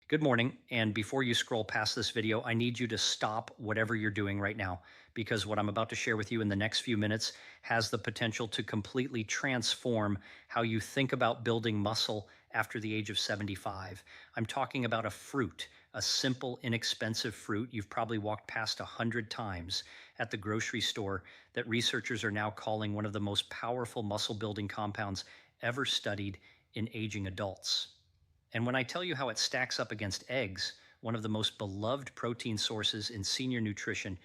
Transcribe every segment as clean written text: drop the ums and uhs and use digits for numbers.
Good morning. And before you scroll past this video, I need you to stop whatever you're doing right now because what I'm about to share with you in the next few minutes has the potential to completely transform how you think about building muscle after the age of 75. I'm talking about a fruit, a simple, inexpensive fruit you've probably walked past 100 times at the grocery store that researchers are now calling one of the most powerful muscle building compounds ever studied in aging adults. And when I tell you how it stacks up against eggs, one of the most beloved protein sources in senior nutrition,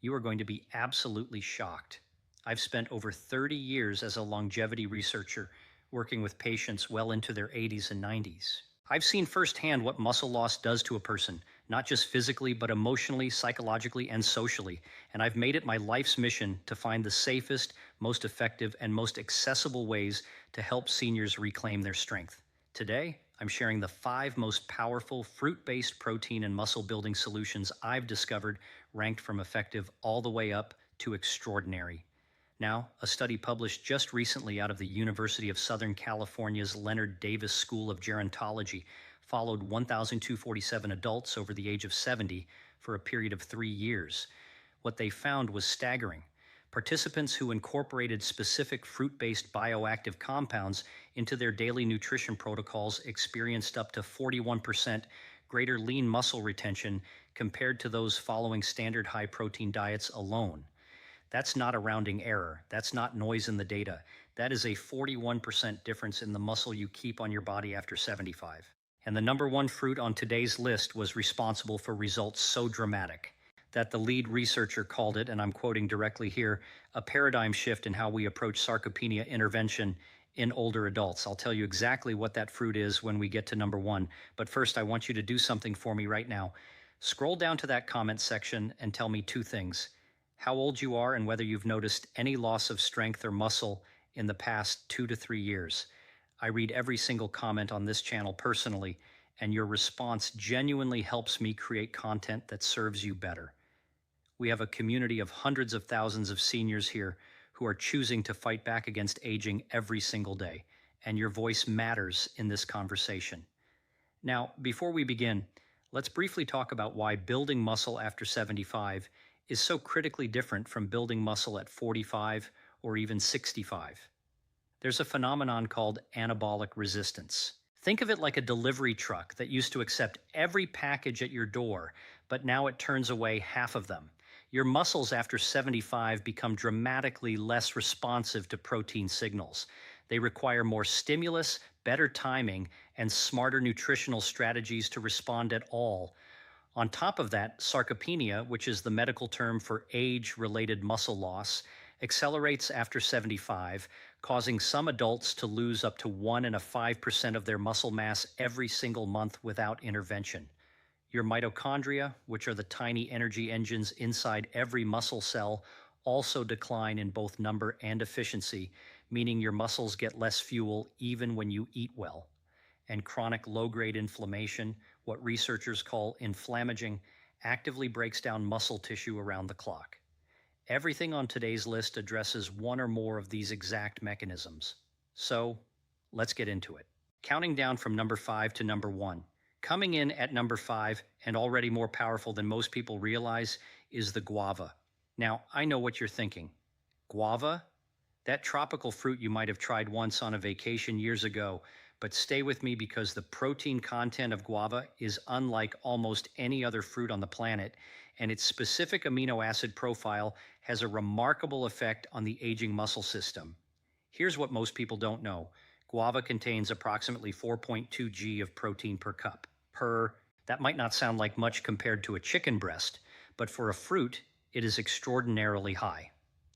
you are going to be absolutely shocked. I've spent over 30 years as a longevity researcher working with patients well into their 80s and 90s. I've seen firsthand what muscle loss does to a person, not just physically, but emotionally, psychologically, and socially. And I've made it my life's mission to find the safest, most effective, and most accessible ways to help seniors reclaim their strength. Today, I'm sharing the 5 most powerful fruit-based protein and muscle building solutions I've discovered, ranked from effective all the way up to extraordinary. Now, a study published just recently out of the University of Southern California's Leonard Davis School of Gerontology followed 1,247 adults over the age of 70 for a period of 3 years. What they found was staggering. Participants who incorporated specific fruit-based bioactive compounds into their daily nutrition protocols experienced up to 41% greater lean muscle retention compared to those following standard high-protein diets alone. That's not a rounding error. That's not noise in the data. That is a 41% difference in the muscle you keep on your body after 75. And the number one fruit on today's list was responsible for results so dramatic that the lead researcher called it, and I'm quoting directly here, a paradigm shift in how we approach sarcopenia intervention in older adults. I'll tell you exactly what that fruit is when we get to number one. But first, I want you to do something for me right now. Scroll down to that comment section and tell me 2 things. How old you are and whether you've noticed any loss of strength or muscle in the past 2 to 3 years. I read every single comment on this channel personally, and your response genuinely helps me create content that serves you better. We have a community of hundreds of thousands of seniors here who are choosing to fight back against aging every single day, and your voice matters in this conversation. Now, before we begin, let's briefly talk about why building muscle after 75 is so critically different from building muscle at 45 or even 65. There's a phenomenon called anabolic resistance. Think of it like a delivery truck that used to accept every package at your door, but now it turns away half of them. Your muscles after 75 become dramatically less responsive to protein signals. They require more stimulus, better timing, and smarter nutritional strategies to respond at all. On top of that, sarcopenia, which is the medical term for age-related muscle loss, accelerates after 75, causing some adults to lose up to 1.5% of their muscle mass every single month without intervention. Your mitochondria, which are the tiny energy engines inside every muscle cell, also decline in both number and efficiency, meaning your muscles get less fuel even when you eat well. And chronic low-grade inflammation, what researchers call inflammaging, actively breaks down muscle tissue around the clock. Everything on today's list addresses one or more of these exact mechanisms. So, let's get into it. Counting down from number 5 to number 1. Coming in at number 5, and already more powerful than most people realize, is the guava. Now, I know what you're thinking. Guava? That tropical fruit you might have tried once on a vacation years ago, but stay with me because the protein content of guava is unlike almost any other fruit on the planet, and its specific amino acid profile has a remarkable effect on the aging muscle system. Here's what most people don't know. Guava contains approximately 4.2 g of protein per cup. That might not sound like much compared to a chicken breast, but for a fruit, it is extraordinarily high.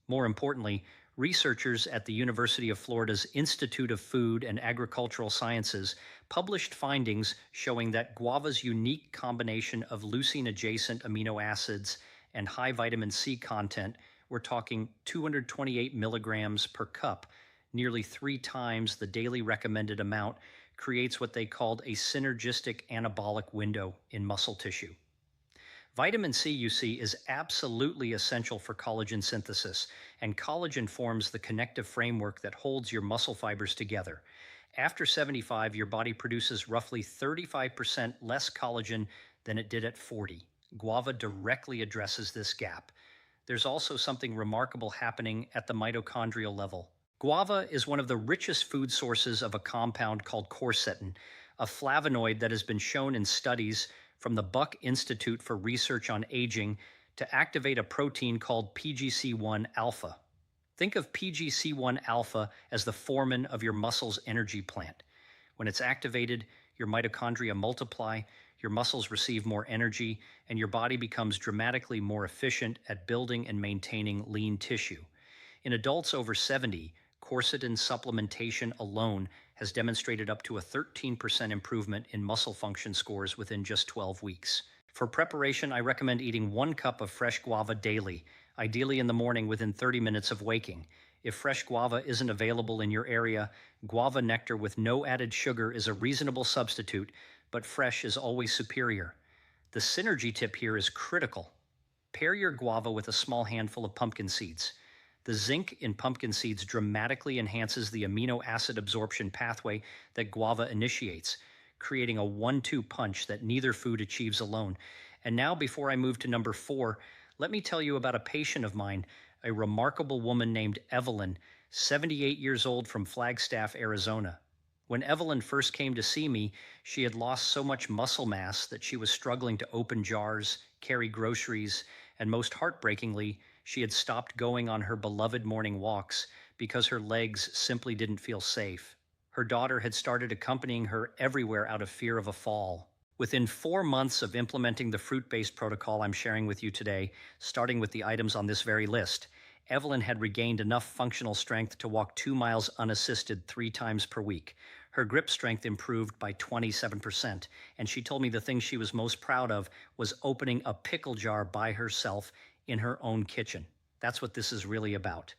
More importantly, researchers at the University of Florida's Institute of Food and Agricultural Sciences published findings showing that guava's unique combination of leucine-adjacent amino acids and high vitamin C content, we're talking 228 milligrams per cup, nearly 3 times the daily recommended amount, creates what they called a synergistic anabolic window in muscle tissue. Vitamin C, you see, is absolutely essential for collagen synthesis, and collagen forms the connective framework that holds your muscle fibers together. After 75, your body produces roughly 35% less collagen than it did at 40. Guava directly addresses this gap. There's also something remarkable happening at the mitochondrial level. Guava is one of the richest food sources of a compound called quercetin, a flavonoid that has been shown in studies from the Buck Institute for Research on Aging to activate a protein called PGC1 alpha. Think of PGC1 alpha as the foreman of your muscle's energy plant. When it's activated, your mitochondria multiply, your muscles receive more energy, and your body becomes dramatically more efficient at building and maintaining lean tissue. In adults over 70, quercetin supplementation alone has demonstrated up to a 13% improvement in muscle function scores within just 12 weeks. For preparation, I recommend eating 1 cup of fresh guava daily, ideally in the morning within 30 minutes of waking. If fresh guava isn't available in your area, guava nectar with no added sugar is a reasonable substitute, but fresh is always superior. The synergy tip here is critical. Pair your guava with a small handful of pumpkin seeds. The zinc in pumpkin seeds dramatically enhances the amino acid absorption pathway that guava initiates, creating a 1-2 punch that neither food achieves alone. And now, before I move to number 4, let me tell you about a patient of mine, a remarkable woman named Evelyn, 78 years old, from Flagstaff, Arizona. When Evelyn first came to see me, she had lost so much muscle mass that she was struggling to open jars, carry groceries, and most heartbreakingly, she had stopped going on her beloved morning walks because her legs simply didn't feel safe. Her daughter had started accompanying her everywhere out of fear of a fall. Within 4 months of implementing the fruit-based protocol I'm sharing with you today, starting with the items on this very list, Evelyn had regained enough functional strength to walk 2 miles unassisted 3 times per week. Her grip strength improved by 27%, and she told me the thing she was most proud of was opening a pickle jar by herself in her own kitchen. That's what this is really about.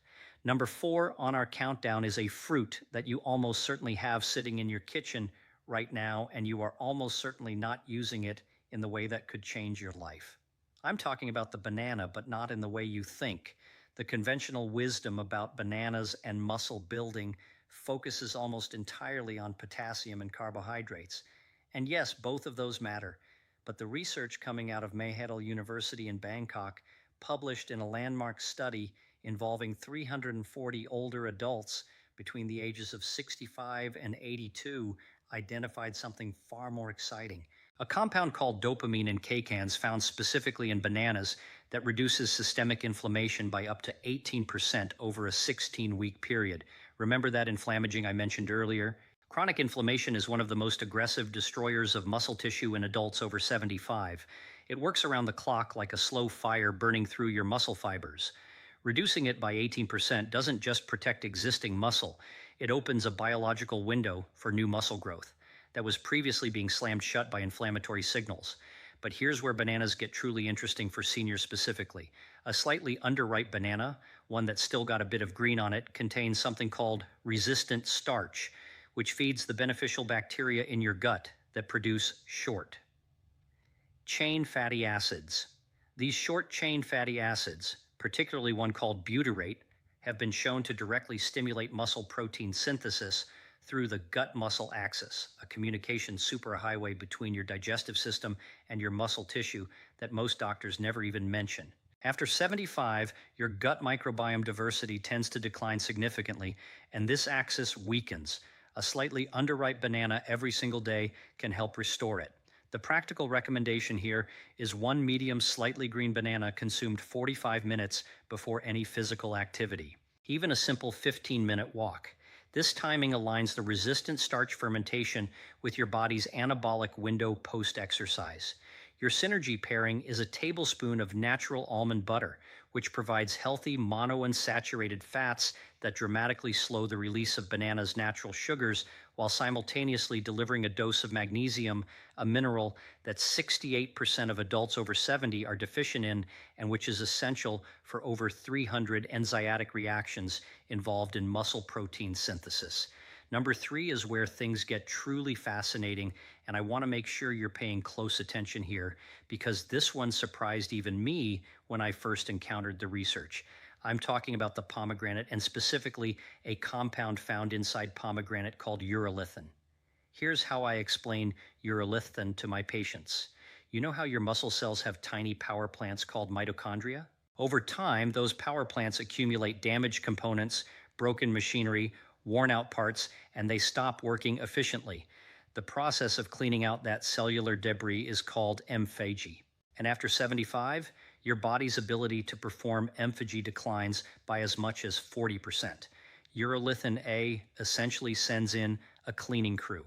Number 4 on our countdown is a fruit that you almost certainly have sitting in your kitchen right now, and you are almost certainly not using it in the way that could change your life. I'm talking about the banana, but not in the way you think. The conventional wisdom about bananas and muscle building focuses almost entirely on potassium and carbohydrates. And yes, both of those matter, but the research coming out of Mahidol University in Bangkok, published in a landmark study involving 340 older adults between the ages of 65 and 82, identified something far more exciting. A compound called dopamine in kcans, found specifically in bananas, that reduces systemic inflammation by up to 18% over a 16-week period. Remember that inflammaging I mentioned earlier? Chronic inflammation is one of the most aggressive destroyers of muscle tissue in adults over 75. It works around the clock like a slow fire burning through your muscle fibers. Reducing it by 18% doesn't just protect existing muscle, it opens a biological window for new muscle growth that was previously being slammed shut by inflammatory signals. But here's where bananas get truly interesting for seniors specifically. A slightly underripe banana, one that's still got a bit of green on it, contains something called resistant starch, which feeds the beneficial bacteria in your gut that produce short chain fatty acids. These short chain fatty acids, particularly one called butyrate, have been shown to directly stimulate muscle protein synthesis through the gut-muscle axis, a communication superhighway between your digestive system and your muscle tissue that most doctors never even mention. After 75, your gut microbiome diversity tends to decline significantly, and this axis weakens. A slightly underripe banana every single day can help restore it. The practical recommendation here is 1 medium slightly green banana consumed 45 minutes before any physical activity, even a simple 15-minute walk. This timing aligns the resistant starch fermentation with your body's anabolic window post-exercise. Your synergy pairing is a tablespoon of natural almond butter, which provides healthy monounsaturated fats that dramatically slow the release of bananas' natural sugars while simultaneously delivering a dose of magnesium, a mineral that 68% of adults over 70 are deficient in and which is essential for over 300 enzymatic reactions involved in muscle protein synthesis. Number 3 is where things get truly fascinating, and I want to make sure you're paying close attention here because this one surprised even me when I first encountered the research. I'm talking about the pomegranate and specifically a compound found inside pomegranate called urolithin. Here's how I explain urolithin to my patients. You know how your muscle cells have tiny power plants called mitochondria? Over time, those power plants accumulate damaged components, broken machinery, worn out parts, and they stop working efficiently. The process of cleaning out that cellular debris is called emphagy. And after 75, your body's ability to perform emphagy declines by as much as 40%. Urolithin A essentially sends in a cleaning crew.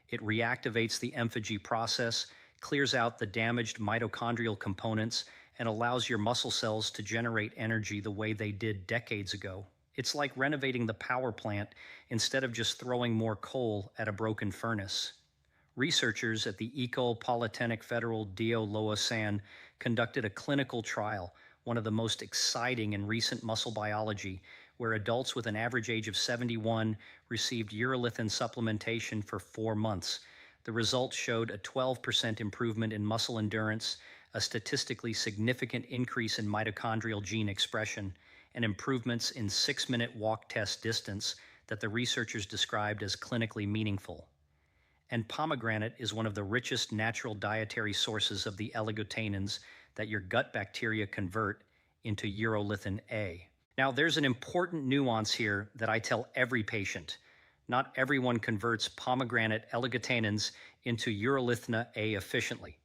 It reactivates the emphagy process, clears out the damaged mitochondrial components, and allows your muscle cells to generate energy the way they did decades ago. It's like renovating the power plant instead of just throwing more coal at a broken furnace. Researchers at the École Polytechnique Federal Dio Lausanne conducted a clinical trial, one of the most exciting in recent muscle biology, where adults with an average age of 71 received urolithin supplementation for 4 months. The results showed a 12% improvement in muscle endurance, a statistically significant increase in mitochondrial gene expression, and improvements in 6-minute walk test distance that the researchers described as clinically meaningful. And pomegranate is one of the richest natural dietary sources of the oligotannins that your gut bacteria convert into urolithin A. Now, there's an important nuance here that I tell every patient. Not everyone converts pomegranate oligotannins into urolithin A efficiently.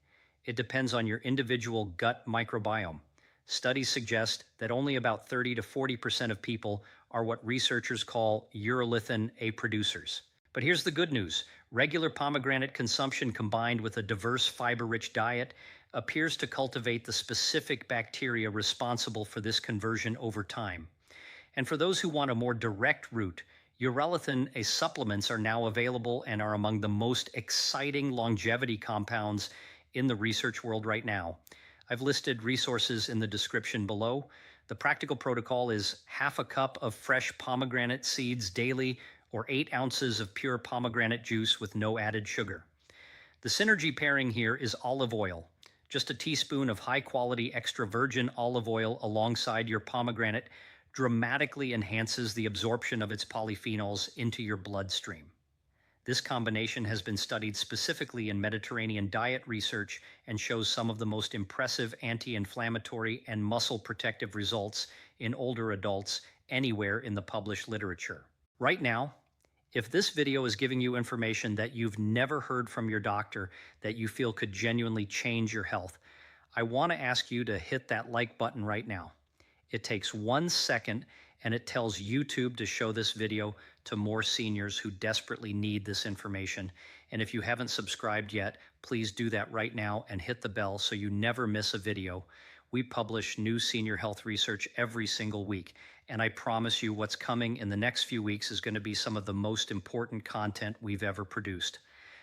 It depends on your individual gut microbiome. Studies suggest that only about 30 to 40% of people are what researchers call urolithin A producers. But here's the good news. Regular pomegranate consumption combined with a diverse fiber-rich diet appears to cultivate the specific bacteria responsible for this conversion over time. And for those who want a more direct route, urolithin A supplements are now available and are among the most exciting longevity compounds in the research world right now. I've listed resources in the description below. The practical protocol is half a cup of fresh pomegranate seeds daily or 8 ounces of pure pomegranate juice with no added sugar. The synergy pairing here is olive oil. Just a teaspoon of high-quality extra virgin olive oil alongside your pomegranate dramatically enhances the absorption of its polyphenols into your bloodstream. This combination has been studied specifically in Mediterranean diet research and shows some of the most impressive anti-inflammatory and muscle protective results in older adults anywhere in the published literature. Right now, if this video is giving you information that you've never heard from your doctor that you feel could genuinely change your health, I want to ask you to hit that like button right now. It takes 1 second and it tells YouTube to show this video to more seniors who desperately need this information. And if you haven't subscribed yet, please do that right now and hit the bell so you never miss a video. We publish new senior health research every single week, and I promise you what's coming in the next few weeks is going to be some of the most important content we've ever produced.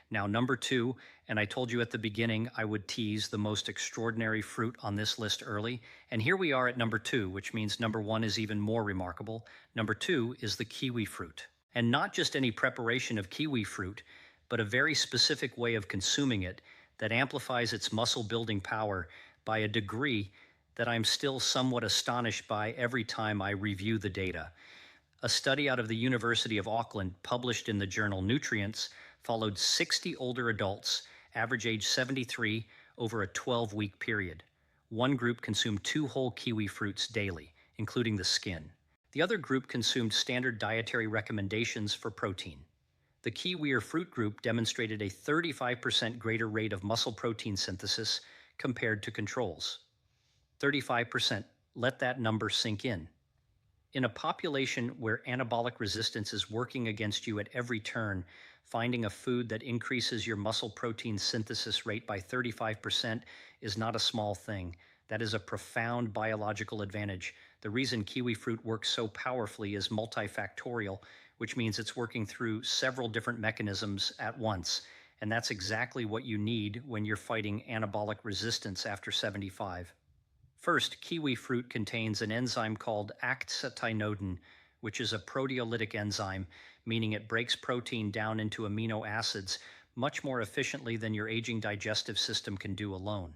Now, number 2, and I told you at the beginning I would tease the most extraordinary fruit on this list early, and here we are at number 2, which means number 1 is even more remarkable. Number 2 is the kiwi fruit. And not just any preparation of kiwi fruit, but a very specific way of consuming it that amplifies its muscle-building power by a degree that I'm still somewhat astonished by every time I review the data. A study out of the University of Auckland, published in the journal Nutrients, followed 60 older adults, average age 73, over a 12-week period. One group consumed 2 whole kiwi fruits daily, including the skin. The other group consumed standard dietary recommendations for protein. The kiwi or fruit group demonstrated a 35% greater rate of muscle protein synthesis compared to controls. 35%. Let that number sink in. In a population where anabolic resistance is working against you at every turn, finding a food that increases your muscle protein synthesis rate by 35% is not a small thing. That is a profound biological advantage. The reason kiwi fruit works so powerfully is multifactorial, which means it's working through several different mechanisms at once. And that's exactly what you need when you're fighting anabolic resistance after 75. First, kiwi fruit contains an enzyme called acetinoidin, which is a proteolytic enzyme, meaning it breaks protein down into amino acids much more efficiently than your aging digestive system can do alone.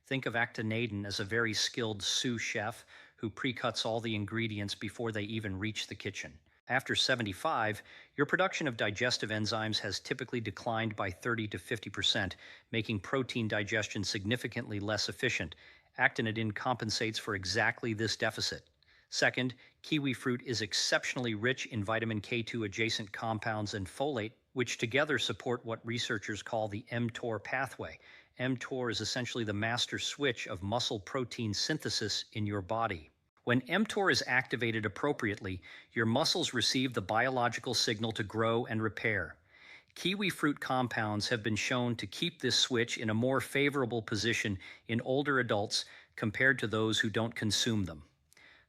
Think of actiniidin as a very skilled sous chef who pre-cuts all the ingredients before they even reach the kitchen. After 75, your production of digestive enzymes has typically declined by 30 to 50%, making protein digestion significantly less efficient. Actinidin compensates for exactly this deficit. Second, kiwi fruit is exceptionally rich in vitamin K2 adjacent compounds and folate, which together support what researchers call the mTOR pathway. mTOR is essentially the master switch of muscle protein synthesis in your body. When mTOR is activated appropriately, your muscles receive the biological signal to grow and repair. Kiwi fruit compounds have been shown to keep this switch in a more favorable position in older adults compared to those who don't consume them.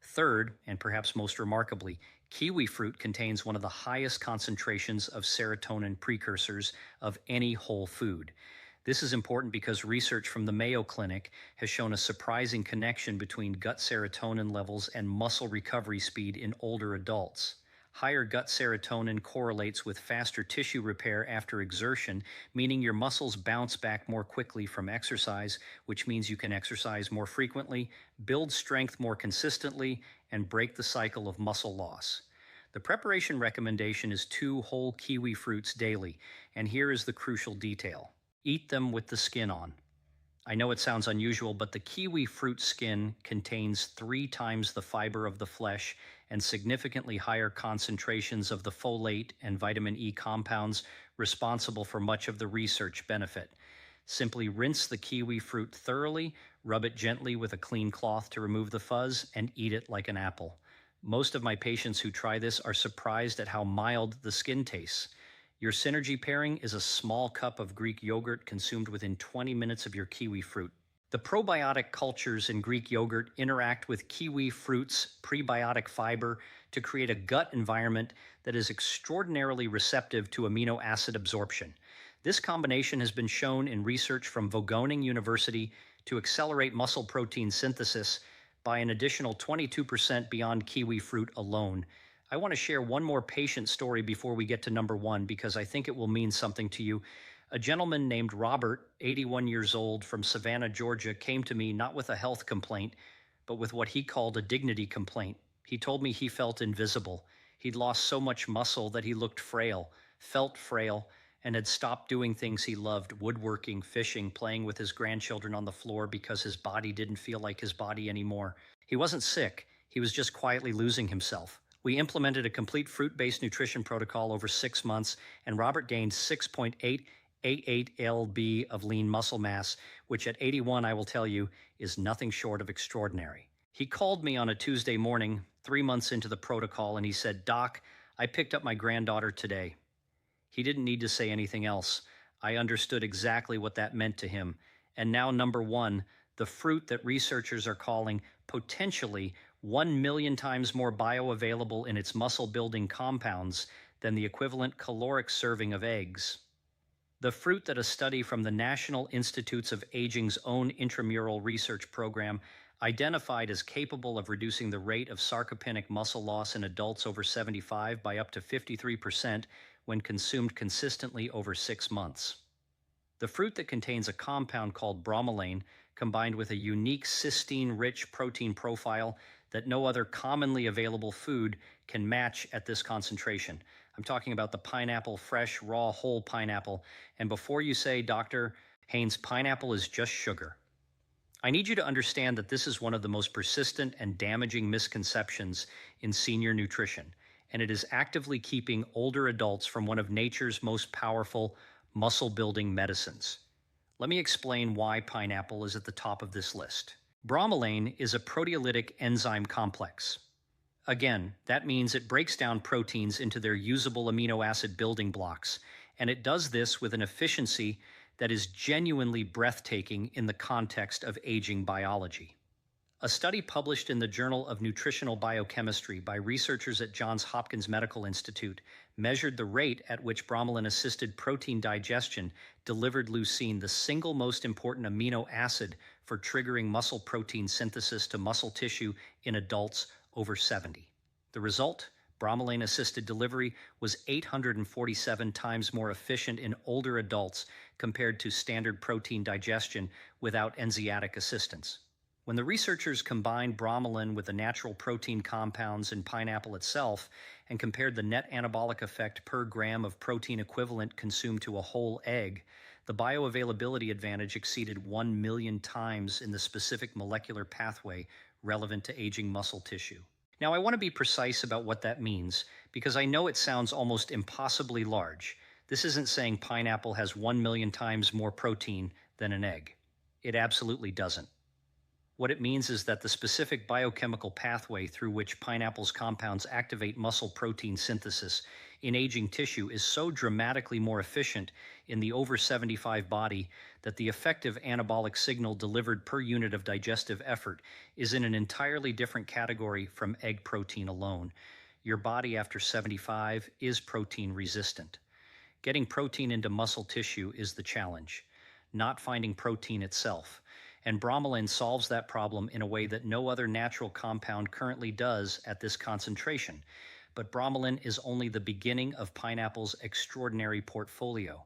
Third, and perhaps most remarkably, kiwi fruit contains one of the highest concentrations of serotonin precursors of any whole food. This is important because research from the Mayo Clinic has shown a surprising connection between gut serotonin levels and muscle recovery speed in older adults. Higher gut serotonin correlates with faster tissue repair after exertion, meaning your muscles bounce back more quickly from exercise, which means you can exercise more frequently, build strength more consistently, and break the cycle of muscle loss. The preparation recommendation is 2 whole kiwi fruits daily, and here is the crucial detail. Eat them with the skin on. I know it sounds unusual, but the kiwi fruit skin contains 3 times the fiber of the flesh and significantly higher concentrations of the folate and vitamin E compounds responsible for much of the research benefit. Simply rinse the kiwi fruit thoroughly, rub it gently with a clean cloth to remove the fuzz, and eat it like an apple. Most of my patients who try this are surprised at how mild the skin tastes. Your synergy pairing is a small cup of Greek yogurt consumed within 20 minutes of your kiwi fruit. The probiotic cultures in Greek yogurt interact with kiwi fruit's prebiotic fiber to create a gut environment that is extraordinarily receptive to amino acid absorption. This combination has been shown in research from Wageningen University to accelerate muscle protein synthesis by an additional 22% beyond kiwi fruit alone. I want to share one more patient story before we get to number 1 because I think it will mean something to you. A gentleman named Robert, 81 years old, from Savannah, Georgia, came to me not with a health complaint, but with what he called a dignity complaint. He told me he felt invisible. He'd lost so much muscle that he looked frail, felt frail, and had stopped doing things he loved: woodworking, fishing, playing with his grandchildren on the floor because his body didn't feel like his body anymore. He wasn't sick. He was just quietly losing himself. We implemented a complete fruit-based nutrition protocol over 6 months, and Robert gained 6.888 lb of lean muscle mass, which at 81, I will tell you, is nothing short of extraordinary. He called me on a Tuesday morning, 3 months into the protocol, and he said, "Doc, I picked up my granddaughter today." He didn't need to say anything else. I understood exactly what that meant to him. And now, number 1, the fruit that researchers are calling potentially 1 million times more bioavailable in its muscle-building compounds than the equivalent caloric serving of eggs. The fruit that a study from the National Institutes of Aging's own intramural research program identified as capable of reducing the rate of sarcopenic muscle loss in adults over 75 by up to 53% when consumed consistently over 6 months. The fruit that contains a compound called bromelain, combined with a unique cysteine-rich protein profile that no other commonly available food can match at this concentration. I'm talking about the pineapple, fresh, raw, whole pineapple. And before you say, "Dr. Haynes, pineapple is just sugar," I need you to understand that this is one of the most persistent and damaging misconceptions in senior nutrition, and it is actively keeping older adults from one of nature's most powerful muscle-building medicines. Let me explain why pineapple is at the top of this list. Bromelain is a proteolytic enzyme complex. Again, that means it breaks down proteins into their usable amino acid building blocks, and it does this with an efficiency that is genuinely breathtaking in the context of aging biology. A study published in the Journal of Nutritional Biochemistry by researchers at Johns Hopkins Medical Institute measured the rate at which bromelain-assisted protein digestion delivered leucine, the single most important amino acid for triggering muscle protein synthesis to muscle tissue in adults over 70. The result? Bromelain-assisted delivery was 847 times more efficient in older adults compared to standard protein digestion without enzymatic assistance. When the researchers combined bromelain with the natural protein compounds in pineapple itself and compared the net anabolic effect per gram of protein equivalent consumed to a whole egg, the bioavailability advantage exceeded 1 million times in the specific molecular pathway relevant to aging muscle tissue. Now, I want to be precise about what that means because I know it sounds almost impossibly large. This isn't saying pineapple has 1 million times more protein than an egg. It absolutely doesn't. What it means is that the specific biochemical pathway through which pineapple's compounds activate muscle protein synthesis in aging tissue is so dramatically more efficient in the over 75 body that the effective anabolic signal delivered per unit of digestive effort is in an entirely different category from egg protein alone. Your body after 75 is protein resistant. Getting protein into muscle tissue is the challenge, not finding protein itself. And bromelain solves that problem in a way that no other natural compound currently does at this concentration. But bromelain is only the beginning of pineapple's extraordinary portfolio.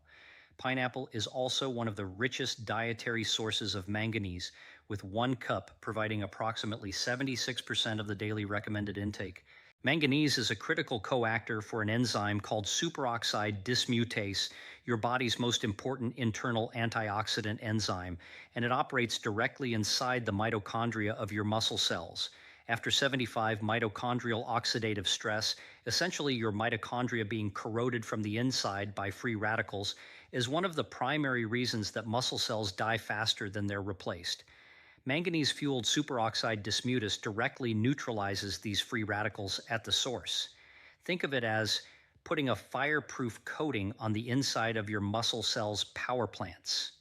Pineapple is also one of the richest dietary sources of manganese, with 1 cup providing approximately 76% of the daily recommended intake. Manganese is a critical coactor for an enzyme called superoxide dismutase, your body's most important internal antioxidant enzyme, and it operates directly inside the mitochondria of your muscle cells. After 75, mitochondrial oxidative stress, essentially your mitochondria being corroded from the inside by free radicals, is one of the primary reasons that muscle cells die faster than they're replaced. Manganese-fueled superoxide dismutase directly neutralizes these free radicals at the source. Think of it as putting a fireproof coating on the inside of your muscle cells' power plants.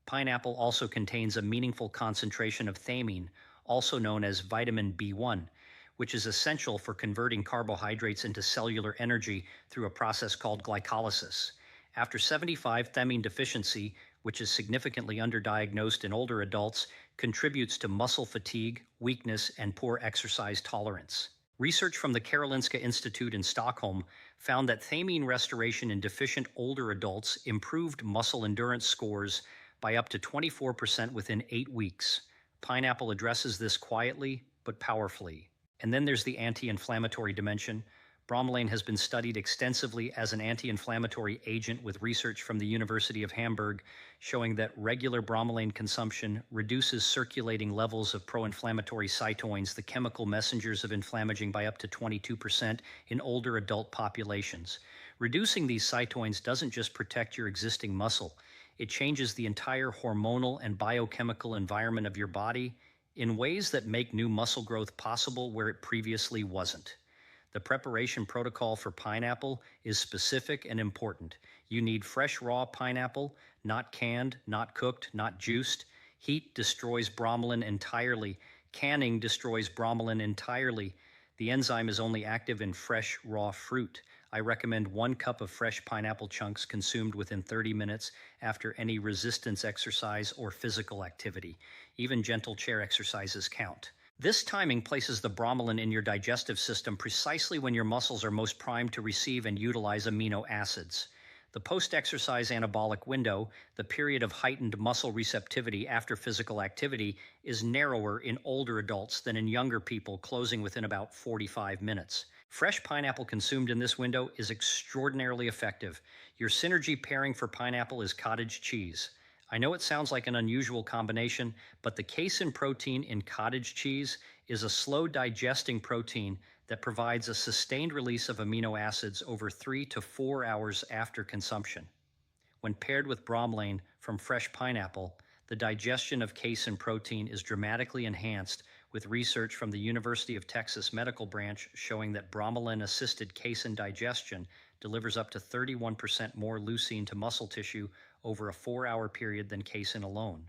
Pineapple also contains a meaningful concentration of thiamine, also known as vitamin B1, which is essential for converting carbohydrates into cellular energy through a process called glycolysis. After 75, thiamine deficiency, which is significantly underdiagnosed in older adults, contributes to muscle fatigue, weakness, and poor exercise tolerance. Research from the Karolinska Institute in Stockholm found that thiamine restoration in deficient older adults improved muscle endurance scores by up to 24% within 8 weeks. Pineapple addresses this quietly but powerfully. And then there's the anti-inflammatory dimension. Bromelain has been studied extensively as an anti-inflammatory agent with research from the University of Hamburg showing that regular bromelain consumption reduces circulating levels of pro-inflammatory cytokines, the chemical messengers of inflammaging, by up to 22% in older adult populations. Reducing these cytokines doesn't just protect your existing muscle, it changes the entire hormonal and biochemical environment of your body in ways that make new muscle growth possible where it previously wasn't. The preparation protocol for pineapple is specific and important. You need fresh raw pineapple, not canned, not cooked, not juiced. Heat destroys bromelain entirely. Canning destroys bromelain entirely. The enzyme is only active in fresh raw fruit. I recommend 1 cup of fresh pineapple chunks consumed within 30 minutes after any resistance exercise or physical activity. Even gentle chair exercises count. This timing places the bromelain in your digestive system precisely when your muscles are most primed to receive and utilize amino acids. The post-exercise anabolic window, the period of heightened muscle receptivity after physical activity, is narrower in older adults than in younger people, closing within about 45 minutes. Fresh pineapple consumed in this window is extraordinarily effective. Your synergy pairing for pineapple is cottage cheese. I know it sounds like an unusual combination, but the casein protein in cottage cheese is a slow digesting protein that provides a sustained release of amino acids over 3 to 4 hours after consumption. When paired with bromelain from fresh pineapple, the digestion of casein protein is dramatically enhanced, with research from the University of Texas Medical Branch showing that bromelain-assisted casein digestion delivers up to 31% more leucine to muscle tissue over a 4-hour period than casein alone.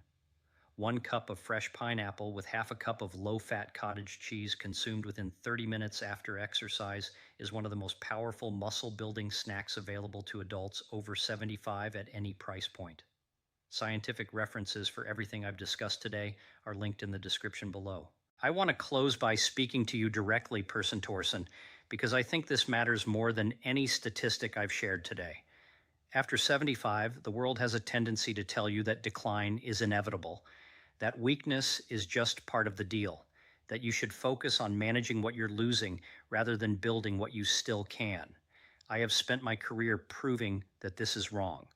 1 cup of fresh pineapple with half a cup of low-fat cottage cheese consumed within 30 minutes after exercise is one of the most powerful muscle-building snacks available to adults over 75 at any price point. Scientific references for everything I've discussed today are linked in the description below. I want to close by speaking to you directly, Person Torsen, because I think this matters more than any statistic I've shared today. After 75, the world has a tendency to tell you that decline is inevitable. That weakness is just part of the deal, that you should focus on managing what you're losing rather than building what you still can. I have spent my career proving that this is wrong.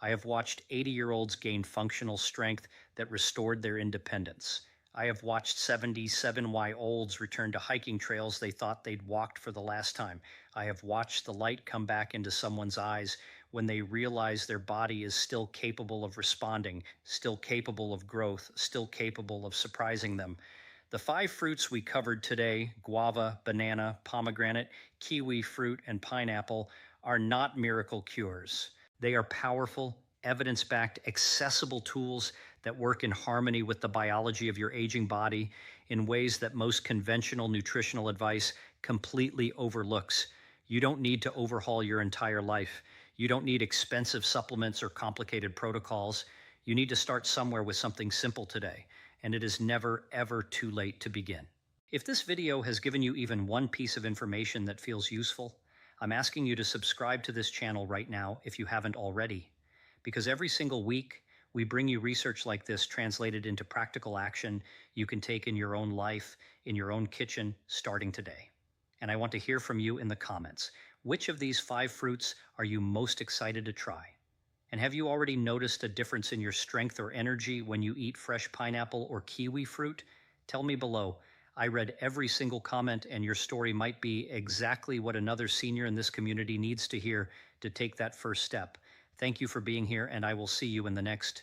I have watched 80-year-olds gain functional strength that restored their independence. I have watched 77-year-olds return to hiking trails they thought they'd walked for the last time. I have watched the light come back into someone's eyes when they realize their body is still capable of responding, still capable of growth, still capable of surprising them. The five fruits we covered today, guava, banana, pomegranate, kiwi fruit, and pineapple, are not miracle cures. They are powerful, evidence backed, accessible tools that work in harmony with the biology of your aging body in ways that most conventional nutritional advice completely overlooks. You don't need to overhaul your entire life. You don't need expensive supplements or complicated protocols. You need to start somewhere with something simple today, and it is never, ever too late to begin. If this video has given you even one piece of information that feels useful, I'm asking you to subscribe to this channel right now if you haven't already, because every single week we bring you research like this translated into practical action you can take in your own life, in your own kitchen, starting today. And I want to hear from you in the comments. Which of these five fruits are you most excited to try? And have you already noticed a difference in your strength or energy when you eat fresh pineapple or kiwi fruit? Tell me below. I read every single comment, and your story might be exactly what another senior in this community needs to hear to take that first step. Thank you for being here, and I will see you in the next